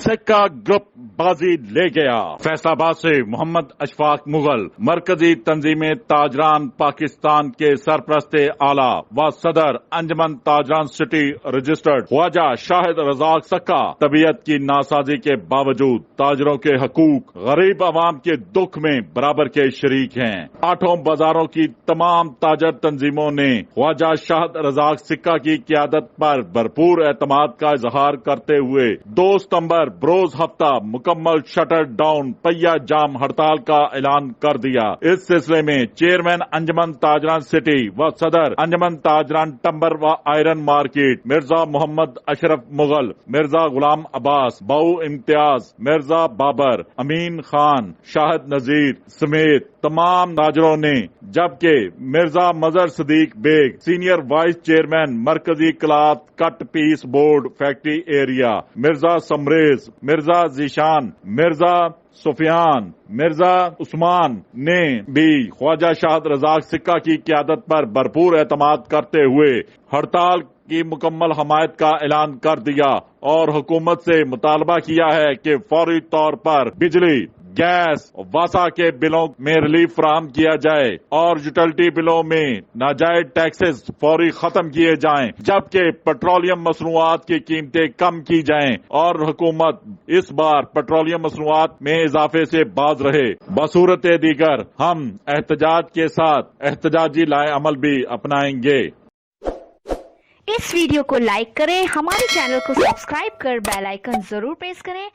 سکہ گروپ بازی لے گیا۔ فیصل آباد سے محمد اشفاق مغل مرکزی تنظیم تاجران پاکستان کے سرپرست اعلیٰ و صدر انجمن تاجران سٹی رجسٹرڈ خواجہ شاہد رزاق سکہ طبیعت کی ناسازی کے باوجود تاجروں کے حقوق، غریب عوام کے دکھ میں برابر کے شریک ہیں۔ آٹھوں بازاروں کی تمام تاجر تنظیموں نے خواجہ شاہد رزاق سکہ کی قیادت پر بھرپور اعتماد کا اظہار کرتے ہوئے 2 ستمبر بروز ہفتہ مکمل شٹر ڈاؤن پہیہ جام ہڑتال کا اعلان کر دیا۔ اس سلسلے میں چیئرمین انجمن تاجران سٹی و صدر انجمن تاجران ٹمبر و آئرن مارکیٹ مرزا محمد اشرف مغل، مرزا غلام عباس، باؤ امتیاز، مرزا بابر، امین خان، شاہد نذیر سمیت تمام تاجروں نے، جبکہ Mirza Mazhar Siddique Baig senior vice chairman مرکزی cloth cut piece board factory area, Mirza Samreez, Mirza Zeeshan, Mirza Sufyan, Mirza Usman نے بھی خواجہ شاہد رزاق سکہ کی قیادت پر بھرپور اعتماد کرتے ہوئے ہڑتال کی مکمل حمایت کا اعلان کر دیا اور حکومت سے مطالبہ کیا ہے کہ فوری طور پر بجلی، گیس، واسا کے بلوں میں ریلیف فراہم کیا جائے اور یوٹیلٹی بلوں میں ناجائز ٹیکسز فوری ختم کیے جائیں، جبکہ پیٹرولیم مصنوعات کی قیمتیں کم کی جائیں اور حکومت اس بار پیٹرولیم مصنوعات میں اضافے سے باز رہے۔ بصورت دیگر ہم احتجاج کے ساتھ احتجاجی لائحہ عمل بھی اپنائیں گے۔ اس ویڈیو کو لائک کریں، ہمارے چینل کو سبسکرائب کر بیل آئیکن ضرور پریس کریں۔